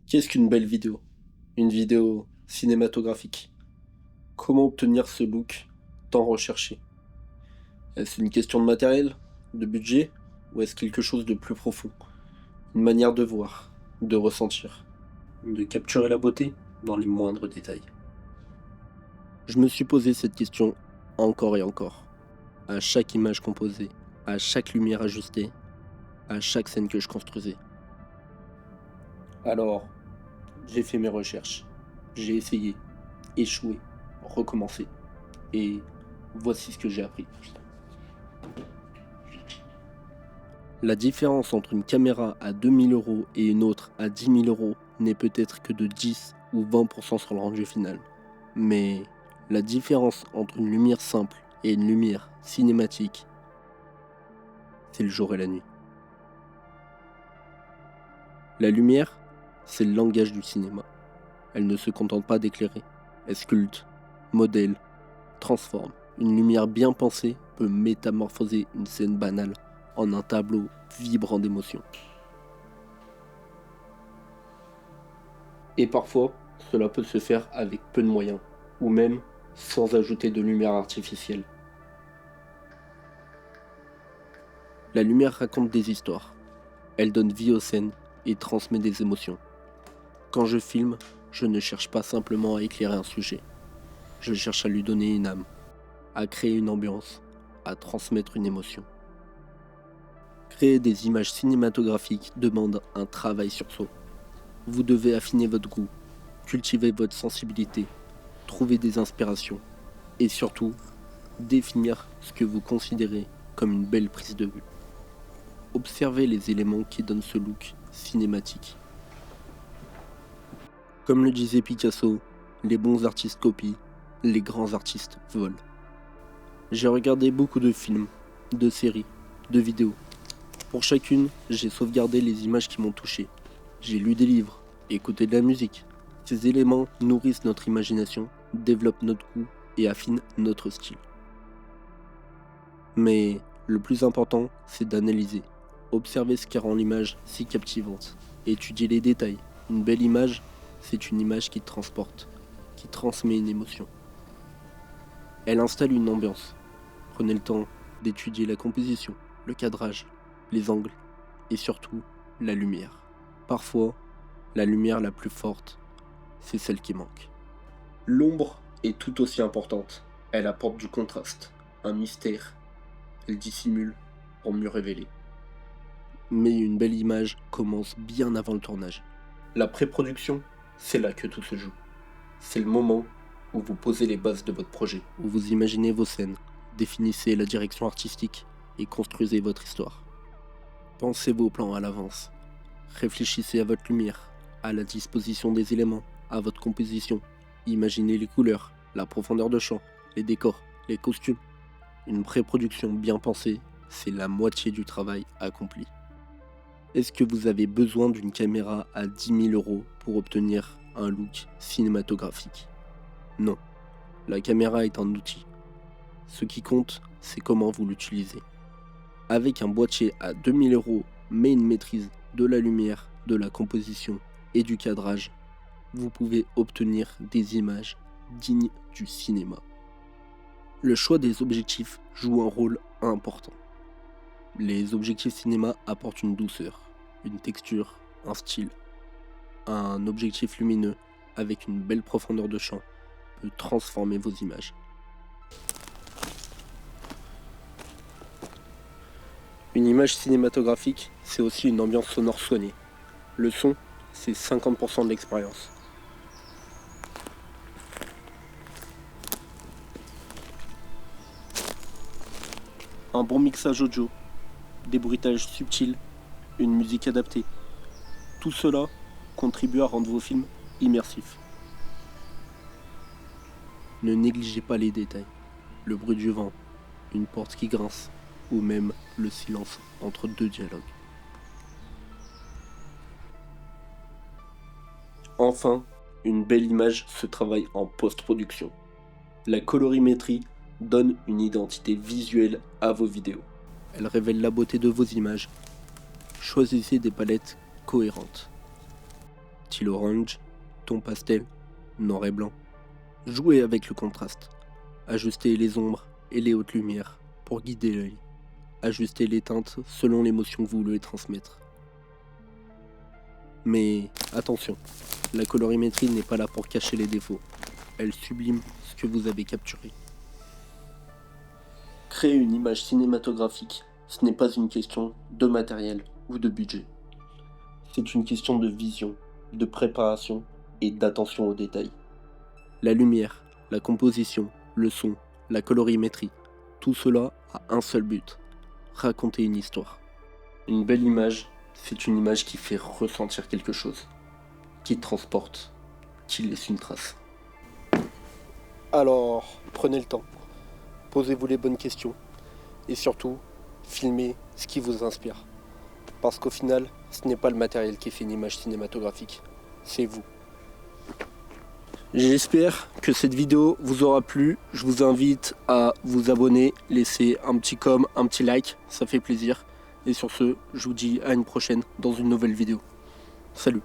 Qu'est-ce qu'une belle vidéo? Une vidéo cinématographique. Comment obtenir ce look tant recherché? Est-ce une question de matériel, de budget, ou est-ce quelque chose de plus profond? Une manière de voir, de ressentir, de capturer la beauté dans les moindres détails. Je me suis posé cette question encore et encore. À chaque image composée, à chaque lumière ajustée, à chaque scène que je construisais. Alors, j'ai fait mes recherches. J'ai essayé, échoué, recommencé. Et voici ce que j'ai appris. La différence entre une caméra à 2000 € et une autre à 10 000 € n'est peut-être que de 10 ou 20% sur le rendu final. Mais la différence entre une lumière simple et une lumière cinématique, c'est le jour et la nuit. La lumière, c'est le langage du cinéma. Elle ne se contente pas d'éclairer. Elle sculpte, modèle, transforme. Une lumière bien pensée peut métamorphoser une scène banale en un tableau vibrant d'émotions. Et parfois, cela peut se faire avec peu de moyens, ou même sans ajouter de lumière artificielle. La lumière raconte des histoires. Elle donne vie aux scènes et transmet des émotions. Quand je filme, je ne cherche pas simplement à éclairer un sujet. Je cherche à lui donner une âme, à créer une ambiance, à transmettre une émotion. Créer des images cinématographiques demande un travail sur soi. Vous devez affiner votre goût, cultiver votre sensibilité, trouver des inspirations et surtout définir ce que vous considérez comme une belle prise de vue. Observez les éléments qui donnent ce look cinématique. Comme le disait Picasso, les bons artistes copient, les grands artistes volent. J'ai regardé beaucoup de films, de séries, de vidéos. Pour chacune, j'ai sauvegardé les images qui m'ont touché. J'ai lu des livres, écouté de la musique. Ces éléments nourrissent notre imagination, développent notre goût et affinent notre style. Mais le plus important, c'est d'analyser. Observer ce qui rend l'image si captivante. Étudier les détails. Une belle image, c'est une image qui transporte, qui transmet une émotion. Elle installe une ambiance. Prenez le temps d'étudier la composition, le cadrage, les angles et surtout la lumière. Parfois, la lumière la plus forte, c'est celle qui manque. L'ombre est tout aussi importante. Elle apporte du contraste, un mystère. Elle dissimule pour mieux révéler. Mais une belle image commence bien avant le tournage. La pré-production, c'est là que tout se joue. C'est le moment où vous posez les bases de votre projet, où vous imaginez vos scènes, définissez la direction artistique et construisez votre histoire. Pensez vos plans à l'avance. Réfléchissez à votre lumière, à la disposition des éléments, à votre composition. Imaginez les couleurs, la profondeur de champ, les décors, les costumes. Une pré-production bien pensée, c'est la moitié du travail accompli. Est-ce que vous avez besoin d'une caméra à 10 000 € pour obtenir un look cinématographique? Non. La caméra est un outil. Ce qui compte, c'est comment vous l'utilisez. Avec un boîtier à 2000 € mais une maîtrise de la lumière, de la composition et du cadrage, vous pouvez obtenir des images dignes du cinéma. Le choix des objectifs joue un rôle important. Les objectifs cinéma apportent une douceur, une texture, un style. Un objectif lumineux avec une belle profondeur de champ peut transformer vos images. Une image cinématographique, c'est aussi une ambiance sonore soignée. Le son, c'est 50% de l'expérience. Un bon mixage audio, des bruitages subtils, une musique adaptée. Tout cela contribue à rendre vos films immersifs. Ne négligez pas les détails. Le bruit du vent, une porte qui grince, ou même le silence entre deux dialogues. Enfin, une belle image se travaille en post-production. La colorimétrie donne une identité visuelle à vos vidéos. Elle révèle la beauté de vos images. Choisissez des palettes cohérentes. teal orange, ton pastel, noir et blanc. Jouez avec le contraste. Ajustez les ombres et les hautes lumières pour guider l'œil. Ajustez les teintes selon l'émotion que vous voulez transmettre. Mais attention, la colorimétrie n'est pas là pour cacher les défauts. Elle sublime ce que vous avez capturé. Créer une image cinématographique, ce n'est pas une question de matériel ou de budget. C'est une question de vision, de préparation et d'attention aux détails. La lumière, la composition, le son, la colorimétrie, tout cela a un seul but, raconter une histoire. Une belle image, c'est une image qui fait ressentir quelque chose, qui transporte, qui laisse une trace. Alors, prenez le temps, posez-vous les bonnes questions et surtout, filmez ce qui vous inspire. Parce qu'au final, ce n'est pas le matériel qui fait une image cinématographique, c'est vous. J'espère que cette vidéo vous aura plu. Je vous invite à vous abonner, laisser un petit un petit like, ça fait plaisir. Et sur ce, je vous dis à une prochaine dans une nouvelle vidéo. Salut!